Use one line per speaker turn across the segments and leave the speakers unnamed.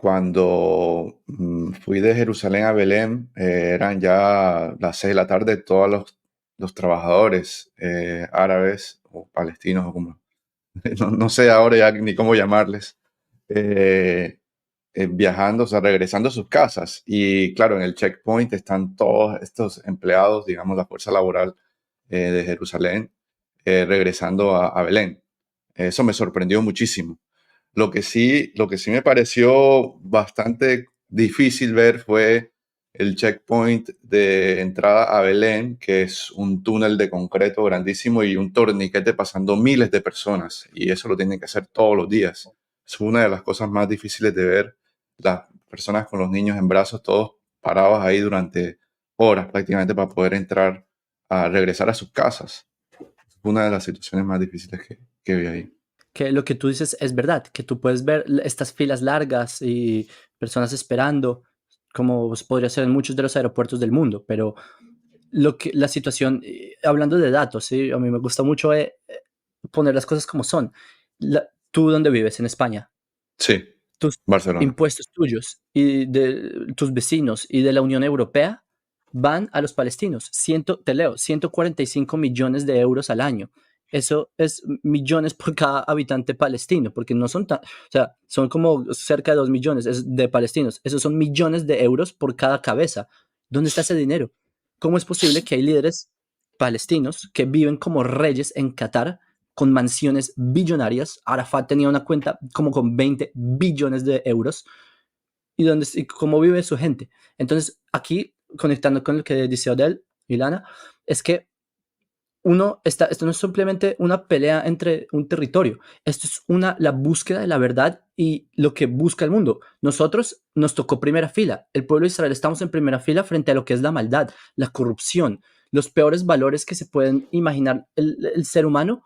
Cuando fui de Jerusalén a Belén, eran ya las 6 de la tarde, todos los trabajadores árabes o palestinos, o como, no sé ahora ya ni cómo llamarles, eh, viajando, o sea, regresando a sus casas. Y claro, en el checkpoint están todos estos empleados, digamos, la fuerza laboral de Jerusalén, regresando a Belén. Eso me sorprendió muchísimo. Lo que sí me pareció bastante difícil ver fue el checkpoint de entrada a Belén, que es un túnel de concreto grandísimo y un torniquete pasando miles de personas. Y eso lo tienen que hacer todos los días. Es una de las cosas más difíciles de ver. Las personas con los niños en brazos, todos parados ahí durante horas prácticamente para poder entrar a regresar a sus casas. Fue una de las situaciones más difíciles que vi ahí.
Que lo que tú dices es verdad, que tú puedes ver estas filas largas y personas esperando, como podría ser en muchos de los aeropuertos del mundo, pero la situación, hablando de datos, ¿sí? A mí me gusta mucho poner las cosas como son. ¿Tú dónde vives? En España.
Sí,
Tus
Barcelona.
impuestos tuyos y de tus vecinos y de la Unión Europea van a los palestinos. Te leo, 145 millones de euros al año. Eso es millones por cada habitante palestino, porque no son tan, o sea, son como cerca de 2 millones de palestinos. Esos son millones de euros por cada cabeza. ¿Dónde está ese dinero? ¿Cómo es posible que hay líderes palestinos que viven como reyes en Qatar con mansiones billonarias? Arafat tenía una cuenta como con 20 billones de euros. Y cómo vive su gente. Entonces, aquí, conectando con lo que dice Odell y Lana, es que esto no es simplemente una pelea entre un territorio, esto es la búsqueda de la verdad y lo que busca el mundo. Nosotros nos tocó primera fila, el pueblo de Israel estamos en primera fila frente a lo que es la maldad, la corrupción, los peores valores que se pueden imaginar el ser humano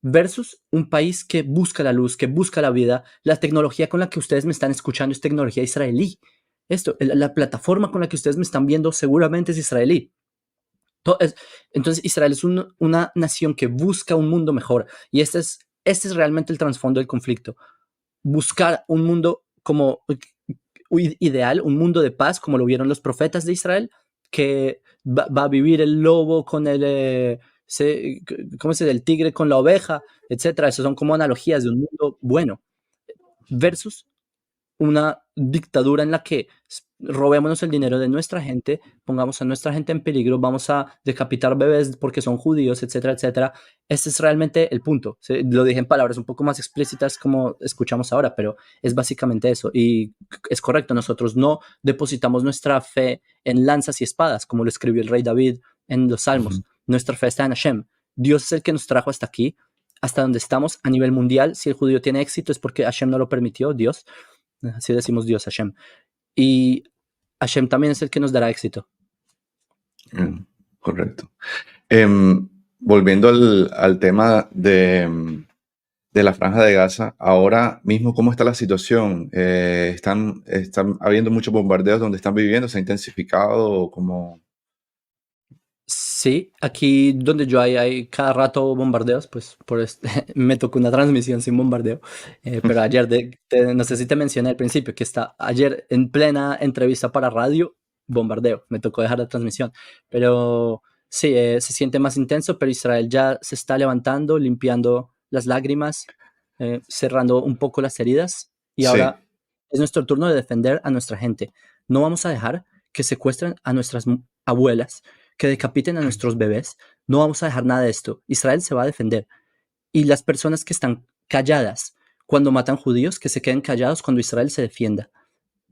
versus un país que busca la luz, que busca la vida. La tecnología con la que ustedes me están escuchando es tecnología israelí. La plataforma con la que ustedes me están viendo seguramente es israelí. Entonces, Israel es una nación que busca un mundo mejor. Y este es realmente el trasfondo del conflicto. Buscar un mundo como ideal, un mundo de paz, como lo vieron los profetas de Israel, que va a vivir el lobo con ¿cómo se dice? El tigre con la oveja, etcétera. Esas son como analogías de un mundo bueno, versus una dictadura en la que robémonos el dinero de nuestra gente, pongamos a nuestra gente en peligro, vamos a decapitar bebés porque son judíos, etcétera, etcétera. Ese es realmente el punto. Lo dije en palabras un poco más explícitas como escuchamos ahora, pero es básicamente eso. Y es correcto, nosotros no depositamos nuestra fe en lanzas y espadas, como lo escribió el rey David en los Salmos.
Ujú.
Nuestra fe está en Hashem. Dios es el que nos trajo hasta aquí, hasta donde estamos a nivel mundial. Si el judío tiene éxito es porque Hashem no lo permitió, Dios. Así decimos Dios, Hashem. Y Hashem también es el que nos dará éxito.
Correcto. Volviendo al tema de la Franja de Gaza, ahora mismo, ¿cómo está la situación? ¿Están habiendo muchos bombardeos donde están viviendo? ¿Se ha intensificado? Como...
Sí, aquí donde yo hay cada rato bombardeos, pues me tocó una transmisión sin bombardeo. Pero ayer, no sé si te mencioné al principio, que ayer en plena entrevista para radio, bombardeo, me tocó dejar la transmisión. Pero sí, se siente más intenso, pero Israel ya se está levantando, limpiando las lágrimas, cerrando un poco las heridas y
Sí,
ahora es nuestro turno de defender a nuestra gente. No vamos a dejar que secuestren a nuestras abuelas, que decapiten a nuestros bebés. No vamos a dejar nada de esto. Israel se va a defender. Y las personas que están calladas cuando matan judíos, que se queden callados cuando Israel se defienda.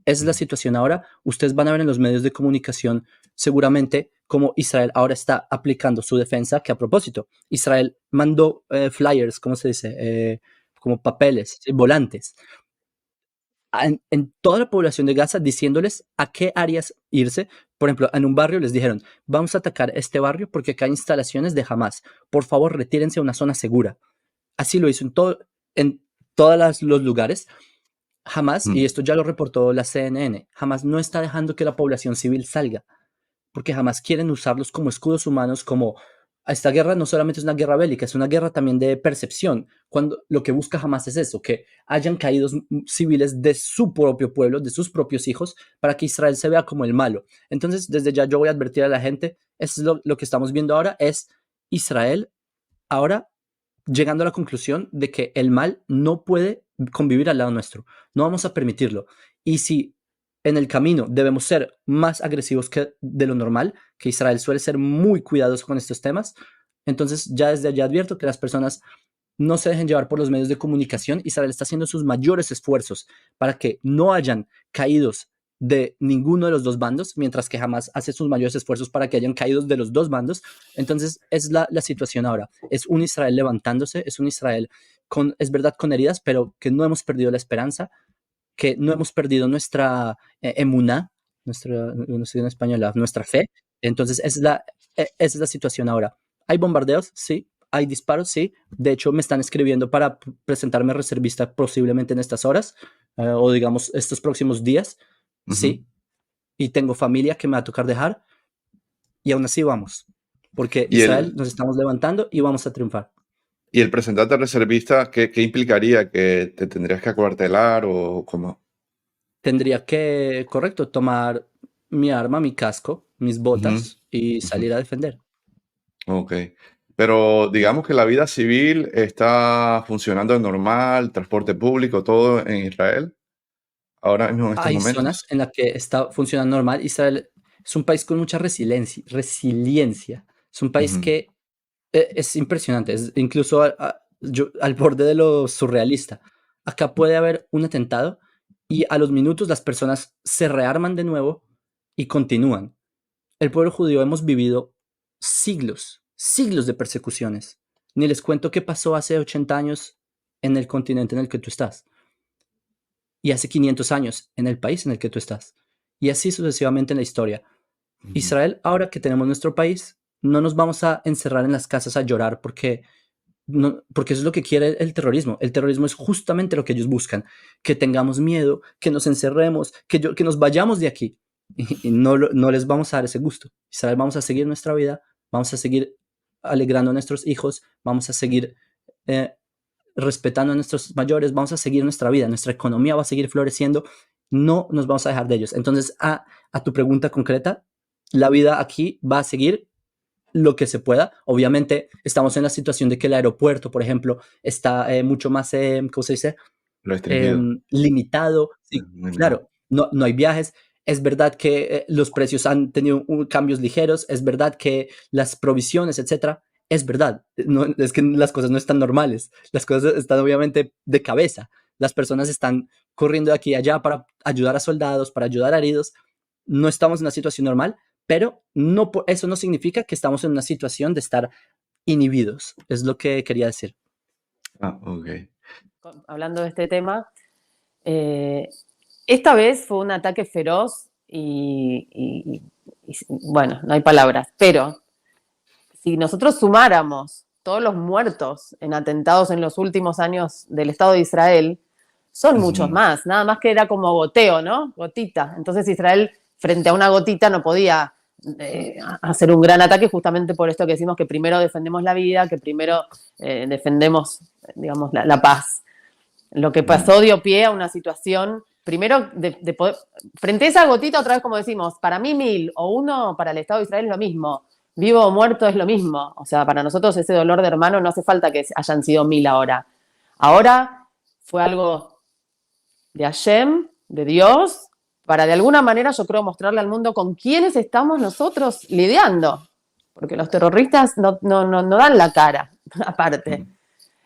Esa es la situación ahora. Ustedes van a ver en los medios de comunicación seguramente cómo Israel ahora está aplicando su defensa, que a propósito, Israel mandó flyers, ¿cómo se dice? Como papeles, volantes, en toda la población de Gaza diciéndoles a qué áreas irse. Por ejemplo, en un barrio les dijeron, vamos a atacar este barrio porque acá hay instalaciones de Hamas. Por favor, retírense a una zona segura. Así lo hizo en todos los lugares. Hamas, y
mm,
esto ya lo reportó la CNN, Hamas no está dejando que la población civil salga, porque Hamas quieren usarlos como escudos humanos, como esta guerra no solamente es una guerra bélica, es una guerra también de percepción. Cuando lo que busca Hamas es eso, que hayan caídos civiles de su propio pueblo, de sus propios hijos, para que Israel se vea como el malo. Entonces, desde ya yo voy a advertir a la gente, eso es lo que estamos viendo ahora, es Israel ahora llegando a la conclusión de que el mal no puede convivir al lado nuestro. No vamos a permitirlo. Y si en el camino debemos ser más agresivos que de lo normal, que Israel suele ser muy cuidadoso con estos temas, entonces ya desde allá advierto que las personas no se dejen llevar por los medios de comunicación. Israel está haciendo sus mayores esfuerzos para que no hayan caídos de ninguno de los dos bandos, mientras que jamás hace sus mayores esfuerzos para que hayan caídos de los dos bandos. Entonces es la situación ahora. Es un Israel levantándose, es un Israel con, es verdad, con heridas, pero que no hemos perdido la esperanza, que no hemos perdido nuestra emuná, nuestra, no sé en español, nuestra fe. Entonces esa es la situación ahora. ¿Hay bombardeos? Sí. ¿Hay disparos? Sí. De hecho, me están escribiendo para presentarme reservista posiblemente en estas horas, o digamos estos próximos días. Sí. Y tengo familia que me va a tocar dejar. Y aún así vamos. Porque
Y
Israel
el,
nos estamos levantando y vamos a triunfar.
y el presentarte reservista, ¿qué implicaría? ¿Que te tendrías que acuartelar o cómo?
Tendría que, correcto, tomar mi arma, mi casco, mis
Ujú,
botas y
ujú.
salir a defender.
Ok. Pero digamos que la vida civil está funcionando normal, transporte público, todo en Israel, ahora mismo en estos
Hay zonas
momentos.
en las que está funcionando normal. Israel es un país con mucha resiliencia. Es un país
Ujú,
que es impresionante, es incluso al borde de lo surrealista. Acá puede haber un atentado y a los minutos las personas se rearman de nuevo y continúan. El pueblo judío hemos vivido siglos, siglos de persecuciones. Ni les cuento qué pasó hace 80 años en el continente en el que tú estás y hace 500 años en el país en el que tú estás. Y así sucesivamente en la historia.
ujú.
Israel, ahora que tenemos nuestro país, no nos vamos a encerrar en las casas a llorar porque, no, porque eso es lo que quiere el terrorismo. El terrorismo es justamente lo que ellos buscan, que tengamos miedo, que nos encerremos, que nos vayamos de aquí. Y no, no les vamos a dar ese gusto. Israel, vamos a seguir nuestra vida, vamos a seguir alegrando a nuestros hijos, vamos a seguir eh, respetando a nuestros mayores, vamos a seguir nuestra vida, nuestra economía va a seguir floreciendo, no nos vamos a dejar de ellos. Entonces, a tu pregunta concreta, la vida aquí va a seguir lo que se pueda. Obviamente, estamos en la situación de que el aeropuerto, por ejemplo, está mucho más, ¿cómo se dice?
Restringido.
Limitado. Sí,
Limitado.
claro, no, no hay viajes. Es verdad que los precios han tenido cambios ligeros, es verdad que las provisiones, etcétera, es verdad. No, es que las cosas no están normales, las cosas están obviamente de cabeza. Las personas están corriendo de aquí a allá para ayudar a soldados, para ayudar a heridos. No estamos en una situación normal, pero no, eso no significa que estamos en una situación de estar inhibidos. Es lo que quería decir.
Ah, ok.
Hablando de este tema, esta vez fue un ataque feroz bueno, no hay palabras, pero si nosotros sumáramos todos los muertos en atentados en los últimos años del Estado de Israel, son muchos
Ujú.
más, nada más que era como goteo, ¿no? Gotita. Entonces Israel frente a una gotita no podía hacer un gran ataque justamente por esto que decimos que primero defendemos la vida, que primero defendemos, digamos, la paz. Lo que
Mm,
pasó dio pie a una situación, primero, de poder, frente a esa gotita, otra vez como decimos, para mí 1000 o 1 para el Estado de Israel es lo mismo, vivo o muerto es lo mismo, o sea, para nosotros ese dolor de hermano no hace falta que hayan sido 1000 ahora. Ahora fue algo de Hashem, de Dios, para de alguna manera yo creo mostrarle al mundo con quiénes estamos nosotros lidiando, porque los terroristas no dan la cara, aparte.
mm.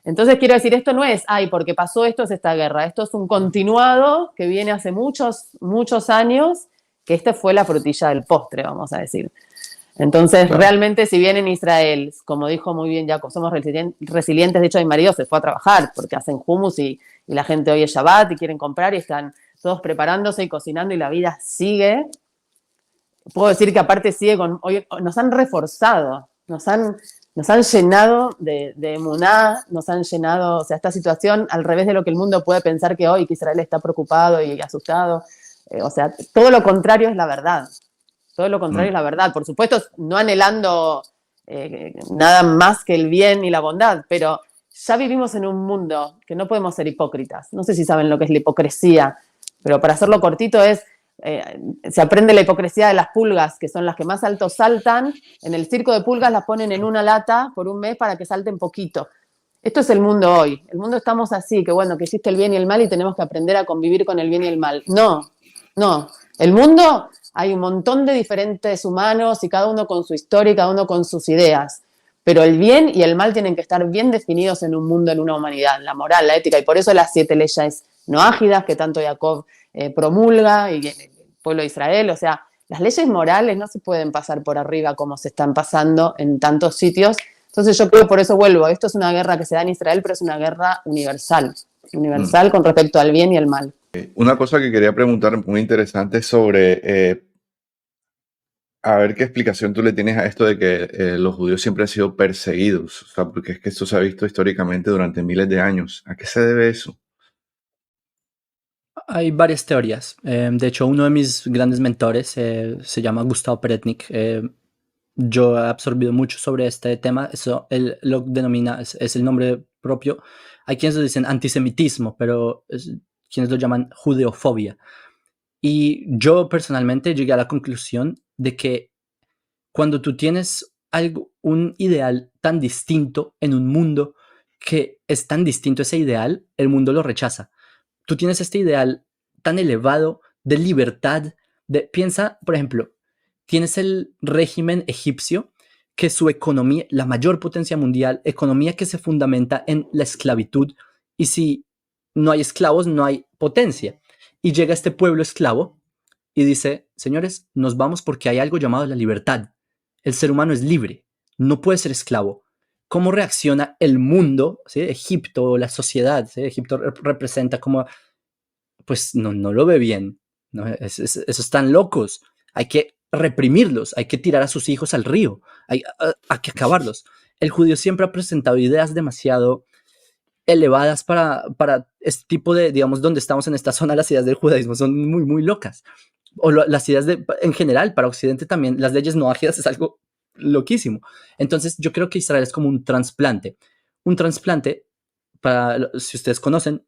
Entonces quiero decir, esto no es, ay, porque pasó esto es esta guerra, esto es un continuado que viene hace muchos, muchos años, que esta fue la frutilla del postre, vamos a decir. Entonces,
Claro.
realmente, si bien en Israel, como dijo muy bien Jaco, somos resilientes, de hecho mi marido se fue a trabajar porque hacen hummus y la gente hoy es Shabbat y quieren comprar y están todos preparándose y cocinando y la vida sigue. Puedo decir que aparte sigue con, hoy nos han reforzado, nos han llenado de emuná, nos han llenado, o sea, esta situación al revés de lo que el mundo puede pensar que hoy, que Israel está preocupado y asustado, o sea, todo lo contrario es la verdad, todo lo contrario
Mm,
es la verdad, por supuesto, no anhelando nada más que el bien y la bondad, pero ya vivimos en un mundo que no podemos ser hipócritas. No sé si saben lo que es la hipocresía, pero para hacerlo cortito se aprende la hipocresía de las pulgas, que son las que más alto saltan. En el circo de pulgas las ponen en una lata por un mes para que salten poquito. Esto es el mundo hoy. El mundo estamos así, que bueno, que existe el bien y el mal y tenemos que aprender a convivir con el bien y el mal. No. El mundo, hay un montón de diferentes humanos y cada uno con su historia y cada uno con sus ideas. Pero el bien y el mal tienen que estar bien definidos en un mundo, en una humanidad, la moral, la ética, y por eso las 7 leyes noágidas que tanto Jacob promulga y el pueblo de Israel. O sea, las leyes morales no se pueden pasar por arriba como se están pasando en tantos sitios. Entonces yo creo, por eso vuelvo, esto es una guerra que se da en Israel, pero es una guerra universal con respecto al bien y el mal.
Una cosa que quería preguntar muy interesante es sobre, a ver qué explicación tú le tienes a esto de que los judíos siempre han sido perseguidos, o sea, porque es que esto se ha visto históricamente durante miles de años. ¿A qué se debe eso?
Hay varias teorías. De hecho, uno de mis grandes mentores se llama Gustavo Peretnik. Yo he absorbido mucho sobre este tema. Eso él lo denomina, es el nombre propio. Hay quienes lo dicen antisemitismo, pero quienes lo llaman judeofobia. Y yo personalmente llegué a la conclusión de que cuando tú tienes un ideal tan distinto en un mundo que es tan distinto a ese ideal, el mundo lo rechaza. Tú tienes este ideal tan elevado de libertad, piensa, por ejemplo, tienes el régimen egipcio, que su economía, la mayor potencia mundial, economía que se fundamenta en la esclavitud, y si no hay esclavos, no hay potencia. Y llega este pueblo esclavo y dice, señores, nos vamos porque hay algo llamado la libertad. El ser humano es libre, no puede ser esclavo. ¿Cómo reacciona el mundo? ¿Sí? Egipto, la sociedad, ¿sí? Egipto representa como, pues no lo ve bien, ¿no? Esos están locos, hay que reprimirlos, hay que tirar a sus hijos al río, hay que acabarlos. El judío siempre ha presentado ideas demasiado elevadas para este tipo de, digamos, donde estamos en esta zona, las ideas del judaísmo son muy, muy locas. O las ideas en general, para Occidente también, las leyes noágidas es algo loquísimo. Entonces yo creo que Israel es como un trasplante. Un trasplante, si ustedes conocen,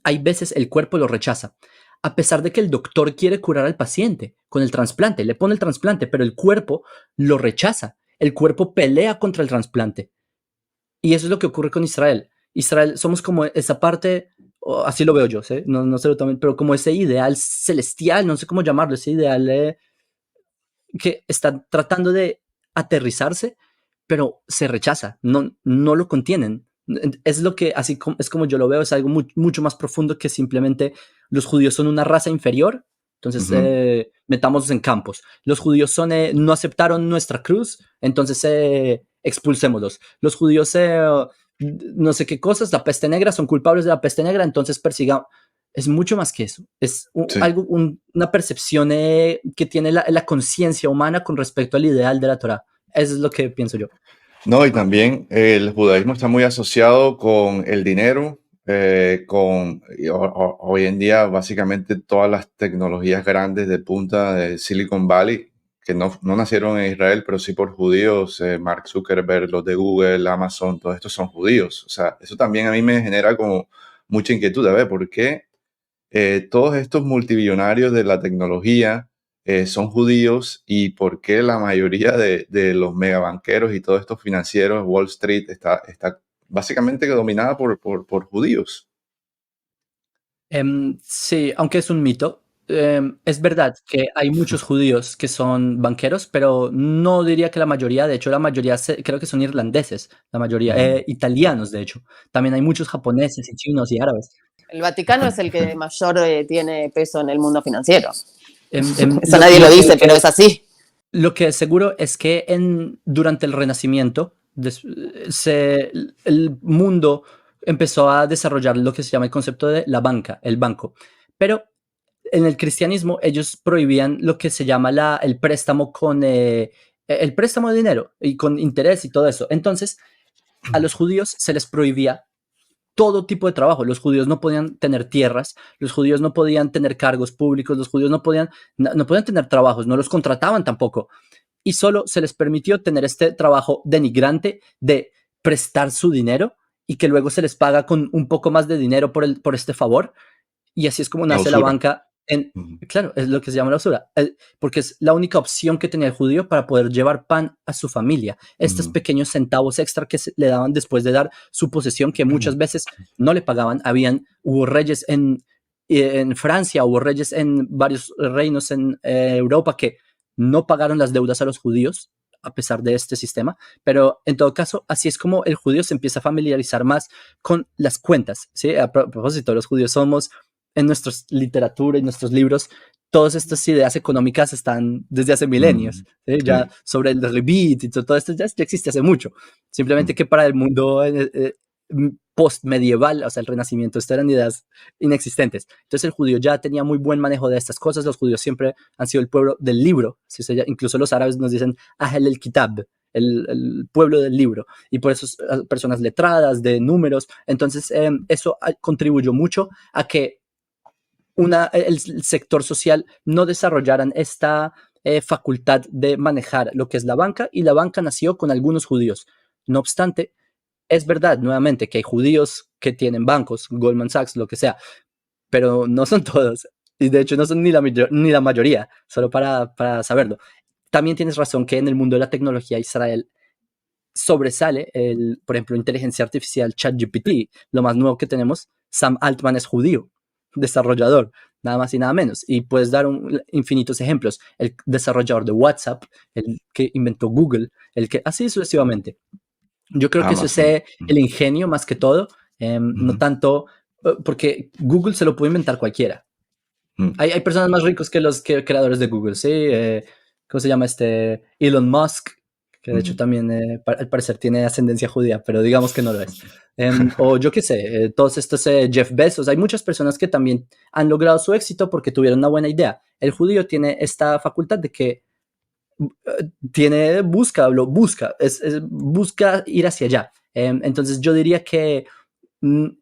hay veces el cuerpo lo rechaza. A pesar de que el doctor quiere curar al paciente con el trasplante, le pone el trasplante, pero el cuerpo lo rechaza. El cuerpo pelea contra el trasplante. Y eso es lo que ocurre con Israel. Israel, somos como esa parte, así lo veo yo, ¿sí? No sé lo también, pero como ese ideal celestial, no sé cómo llamarlo, ese ideal que está tratando de aterrizarse, pero se rechaza, no lo contienen. Es lo que, así como, es como yo lo veo, es algo mucho más profundo que simplemente los judíos son una raza inferior, entonces metámoslos en campos. Los judíos no aceptaron nuestra cruz, entonces expulsémoslos. Los judíos, no sé qué cosas, la peste negra, son culpables de la peste negra, entonces persigamos. Es mucho más que eso. Es
Sí.
una percepción que tiene la conciencia humana con respecto al ideal de la Torá. Eso es lo que pienso yo.
No, y también el judaísmo está muy asociado con el dinero, hoy en día básicamente todas las tecnologías grandes de punta de Silicon Valley, que no nacieron en Israel, pero sí por judíos, Mark Zuckerberg, los de Google, Amazon, todos estos son judíos. O sea, eso también a mí me genera como mucha inquietud. A ver, ¿por qué todos estos multimillonarios de la tecnología son judíos y por qué la mayoría de los megabanqueros y todos estos financieros, Wall Street, está básicamente dominada por judíos?
Sí, aunque es un mito. Es verdad que hay muchos judíos que son banqueros, pero no diría que la mayoría. De hecho, la mayoría creo que son irlandeses, la mayoría italianos, de hecho. También hay muchos japoneses y chinos y árabes.
El Vaticano es el que mayor tiene peso en el mundo financiero.
Eso
nadie lo dice, pero es así.
Lo que es seguro es que durante el Renacimiento el mundo empezó a desarrollar lo que se llama el concepto de la banca, el banco. Pero en el cristianismo ellos prohibían lo que se llama el préstamo el préstamo de dinero y con interés y todo eso. Entonces, a los judíos se les prohibía todo tipo de trabajo. Los judíos no podían tener tierras, los judíos no podían tener cargos públicos, los judíos no podían tener trabajos, no los contrataban tampoco. y solo se les permitió tener este trabajo denigrante de prestar su dinero y que luego se les paga con un poco más de dinero por este favor. Y así es como
La
nace la
usura.
banca.
Ujú,
Claro, es lo que se llama la usura, porque es la única opción que tenía el judío para poder llevar pan a su familia. Estos
ujú,
pequeños centavos extra que le daban después de dar su posesión, que muchas veces no le pagaban. Hubo reyes en Francia, hubo reyes en varios reinos en Europa que no pagaron las deudas a los judíos a pesar de este sistema, pero en todo caso, así es como el judío se empieza a familiarizar más con las cuentas, ¿sí? A propósito, los judíos somos en nuestra literatura y nuestros libros, todas estas ideas económicas están desde hace milenios,
mm,
¿sí? Ya
sí,
sobre el Revit y todo esto ya existe hace mucho. Simplemente
mm,
que para el mundo post-medieval, o sea, el Renacimiento, estas eran ideas inexistentes. Entonces el judío ya tenía muy buen manejo de estas cosas. Los judíos siempre han sido el pueblo del libro. ¿Sí? Incluso los árabes nos dicen Ahl el-Kitab, el pueblo del libro. Y por eso personas letradas, de números. Entonces eso contribuyó mucho a que el sector social no desarrollaran esta facultad de manejar lo que es la banca, y la banca nació con algunos judíos. No obstante, es verdad, nuevamente, que hay judíos que tienen bancos, Goldman Sachs, lo que sea, pero no son todos. Y de hecho no son ni la mayoría, solo para saberlo. También tienes razón que en el mundo de la tecnología Israel sobresale, por ejemplo, inteligencia artificial ChatGPT, lo más nuevo que tenemos. Sam Altman es judío, desarrollador, nada más y nada menos. Y puedes dar infinitos ejemplos. El desarrollador de WhatsApp, el que inventó Google, así sucesivamente. Yo creo que eso es
Amazon.
el ingenio más que todo, no
Ujú,
tanto, porque Google se lo puede inventar cualquiera.
mm,
Hay personas más ricos que los creadores de Google, ¿sí? ¿Cómo se llama este? Elon Musk, que de hecho
ujú.
también al parecer tiene ascendencia judía, pero digamos que no lo es. O yo qué sé, todos estos Jeff Bezos, hay muchas personas que también han logrado su éxito porque tuvieron una buena idea. El judío tiene esta facultad de que busca ir hacia allá. Entonces yo diría que,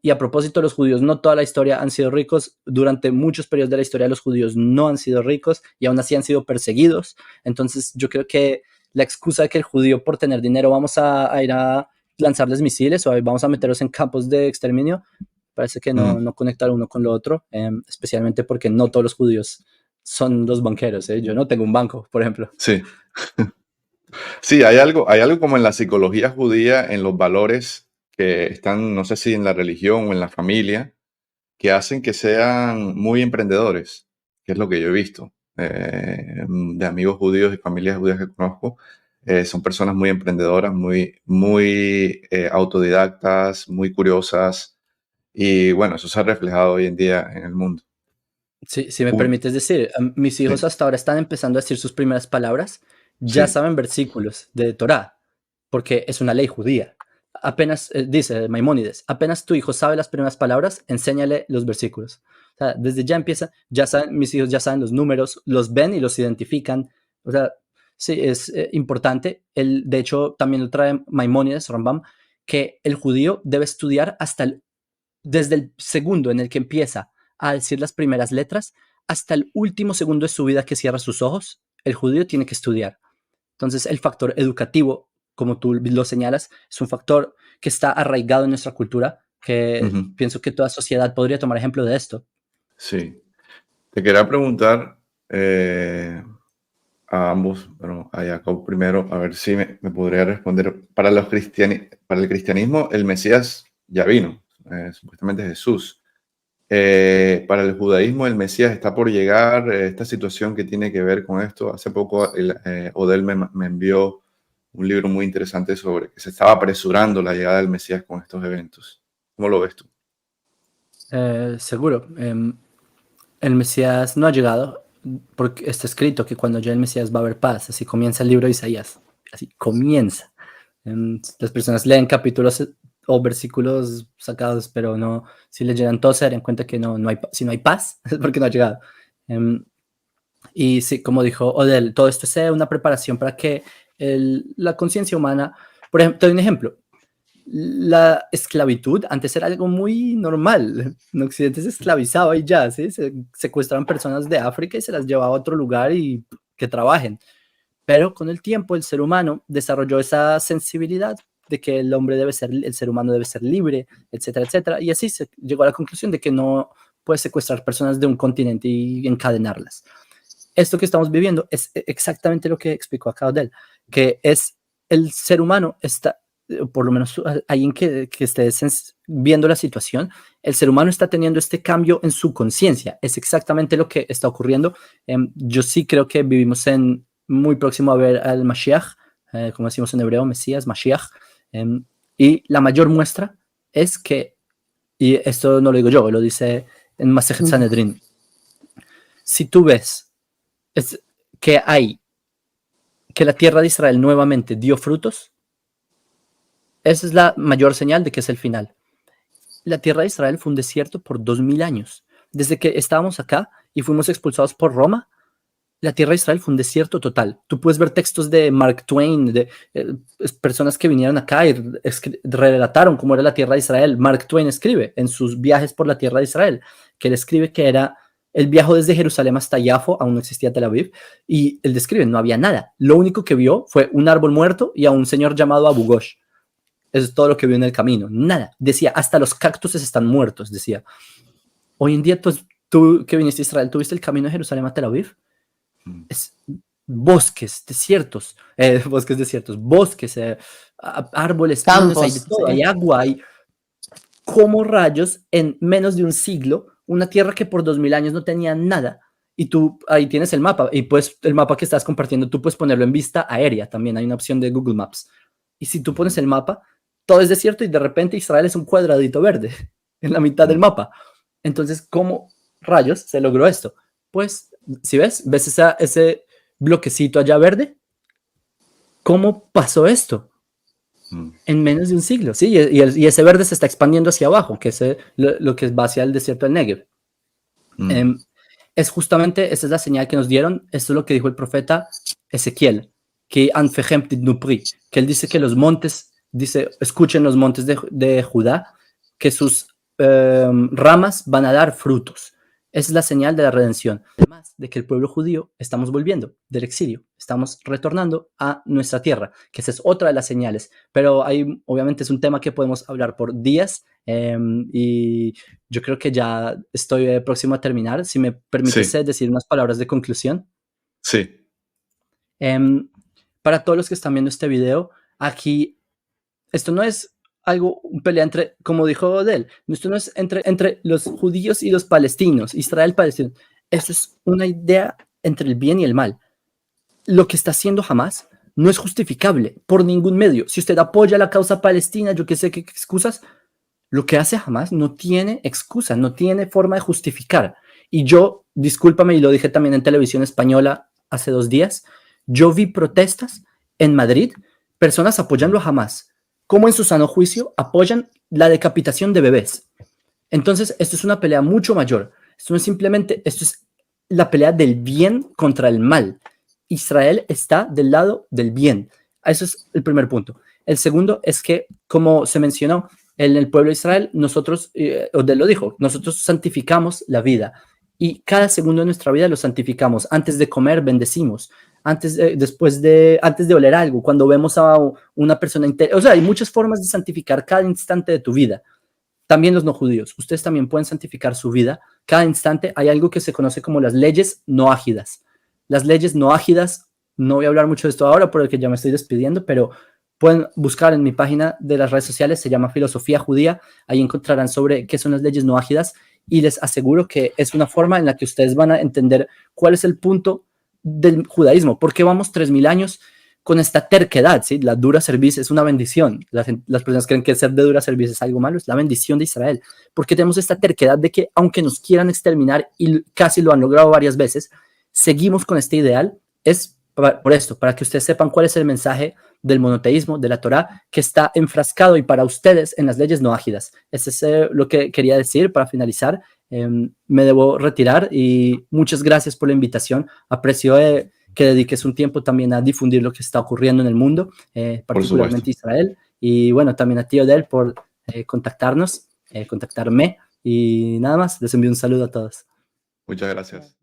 y a propósito de los judíos, no toda la historia han sido ricos. Durante muchos periodos de la historia los judíos no han sido ricos y aún así han sido perseguidos. Entonces yo creo que la excusa de que el judío por tener dinero vamos a ir a lanzarles misiles o vamos a meterlos en campos de exterminio, parece que
Mm,
no conectar uno con lo otro, especialmente porque no todos los judíos son los banqueros. Yo no tengo un banco, por ejemplo.
sí. Sí, hay algo como en la psicología judía, en los valores que están, no sé si en la religión o en la familia, que hacen que sean muy emprendedores, que es lo que yo he visto de amigos judíos y familias judías que conozco. Son personas muy emprendedoras, muy autodidactas, muy curiosas, y bueno, eso se ha reflejado hoy en día en el mundo.
Si me
Un-
permites decir, mis hijos
sí,
hasta ahora están empezando a decir sus primeras palabras, ya
sí,
saben versículos de Torá, porque es una ley judía. Apenas, dice Maimónides, apenas tu hijo sabe las primeras palabras, enséñale los versículos. O sea, desde ya empieza, ya saben, mis hijos ya saben los números, los ven y los identifican. O sea, sí, es importante. De hecho, también lo trae Maimónides, Rambam, que el judío debe estudiar desde el segundo en el que empieza a decir las primeras letras hasta el último segundo de su vida que cierra sus ojos. El judío tiene que estudiar. Entonces, el factor educativo, como tú lo señalas, es un factor que está arraigado en nuestra cultura, que
ujú,
pienso que toda sociedad podría tomar ejemplo de esto.
sí. Te quería preguntar a ambos, pero a Jacob primero, a ver si me podría responder. Para el cristianismo, el Mesías ya vino, supuestamente Jesús. Para el judaísmo, el Mesías está por llegar. Esta situación que tiene que ver con esto. Hace poco Odel me envió un libro muy interesante sobre que se estaba apresurando la llegada del Mesías con estos eventos. ¿Cómo lo ves tú?
Seguro. El Mesías no ha llegado, porque está escrito que cuando llegue el Mesías va a haber paz. Así comienza el libro de Isaías. Así comienza. Las personas leen capítulos o versículos sacados, pero no, si leyeran todos se darían cuenta que si no hay paz, es porque no ha llegado. Y sí, como dijo Odell, todo esto es una preparación para que la conciencia humana, por ejemplo, te doy un ejemplo. La esclavitud antes era algo muy normal. En Occidente se esclavizaba y ya, ¿sí? Se secuestraban personas de África y se las llevaba a otro lugar y que trabajen. Pero con el tiempo el ser humano desarrolló esa sensibilidad de que el ser humano debe ser libre, etcétera, etcétera. Y así se llegó a la conclusión de que no puedes secuestrar personas de un continente y encadenarlas. Esto que estamos viviendo es exactamente lo que explicó acá Odell, que es el ser humano está, por lo menos alguien que esté viendo la situación, el ser humano está teniendo este cambio en su conciencia. Es exactamente lo que está ocurriendo. Yo sí creo que vivimos muy próximo a ver al Mashiach, como decimos en hebreo, Mesías, Mashiach. Y la mayor muestra es que, y esto no lo digo yo, lo dice en Masejet Sanedrin, si tú ves que la tierra de Israel nuevamente dio frutos, esa es la mayor señal de que es el final. La tierra de Israel fue un desierto por 2000 años. Desde que estábamos acá y fuimos expulsados por Roma, la tierra de Israel fue un desierto total. Tú puedes ver textos de Mark Twain, de personas que vinieron acá y relataron cómo era la tierra de Israel. Mark Twain escribe en sus viajes por la tierra de Israel, que él escribe que era el viaje desde Jerusalén hasta Yafo, aún no existía Tel Aviv, y él describe, no había nada. Lo único que vio fue un árbol muerto y a un señor llamado Abu Ghosh. Eso es todo lo que vio en el camino. Nada. Decía, hasta los cactus están muertos, decía. Hoy en día, pues, tú que viniste a Israel, ¿tuviste el camino de Jerusalén a Tel Aviv? Es bosques, desiertos, bosques, árboles,
campos,
hay de todo, hay agua, hay como rayos en menos de un siglo, una tierra que por 2000 años no tenía nada. Y tú ahí tienes el mapa, y pues el mapa que estás compartiendo, tú puedes ponerlo en vista aérea también, hay una opción de Google Maps. Y si tú pones el mapa, todo es desierto y de repente Israel es un cuadradito verde en la mitad del mapa. Entonces, ¿cómo rayos se logró esto? Pues, si ves ese bloquecito allá verde, ¿cómo pasó esto? En menos de un siglo, ¿sí? Y ese verde se está expandiendo hacia abajo, que es lo que va hacia el desierto del Negev. Es justamente, esa es la señal que nos dieron, esto es lo que dijo el profeta Ezequiel, que él dice que los montes, escuchen los montes de Judá, que sus ramas van a dar frutos. Esa es la señal de la redención. Además de que el pueblo judío estamos volviendo del exilio, estamos retornando a nuestra tierra, que esa es otra de las señales. Pero obviamente es un tema que podemos hablar por días y yo creo que ya estoy próximo a terminar. Si me permites decir unas palabras de conclusión.
Sí.
Para todos los que están viendo este video, aquí, esto no es un pelea entre, como dijo Odell, esto no es entre los judíos y los palestinos, Israel-Palestina. Esto es una idea entre el bien y el mal. Lo que está haciendo Hamas no es justificable por ningún medio. Si usted apoya la causa palestina, yo qué sé qué excusas, lo que hace Hamas no tiene excusa, no tiene forma de justificar. Y yo, discúlpame, y lo dije también en televisión española hace 2 días, yo vi protestas en Madrid, personas apoyando a Hamas, como en su sano juicio apoyan la decapitación de bebés. Entonces, esto es una pelea mucho mayor. Esto no es simplemente, esto es la pelea del bien contra el mal. Israel está del lado del bien. Eso es el primer punto. El segundo es que, como se mencionó, en el pueblo de Israel, nosotros, Odell lo dijo, nosotros santificamos la vida. Y cada segundo de nuestra vida lo santificamos. Antes de comer, bendecimos. Antes de oler algo, cuando vemos a una persona, o sea, hay muchas formas de santificar cada instante de tu vida. También los no judíos, ustedes también pueden santificar su vida. Cada instante hay algo que se conoce como las leyes no ágidas. Las leyes no ágidas, no voy a hablar mucho de esto ahora porque ya me estoy despidiendo, pero pueden buscar en mi página de las redes sociales, se llama Filosofía Judía, ahí encontrarán sobre qué son las leyes no ágidas y les aseguro que es una forma en la que ustedes van a entender cuál es el punto del judaísmo, por qué vamos 3000 años con esta terquedad, ¿sí? La dura cerviz es una bendición. Las personas creen que ser de dura cerviz es algo malo, es la bendición de Israel, porque tenemos esta terquedad de que aunque nos quieran exterminar y casi lo han logrado varias veces, seguimos con este ideal, es por esto, para que ustedes sepan cuál es el mensaje del monoteísmo, de la Torá, que está enfrascado y para ustedes en las leyes no ágidas. Eso es lo que quería decir para finalizar. Me debo retirar y muchas gracias por la invitación. Aprecio que dediques un tiempo también a difundir lo que está ocurriendo en el mundo, particularmente Israel. Y bueno, también a ti, Odell, por contactarme. Y nada más, les envío un saludo a todos.
Muchas gracias.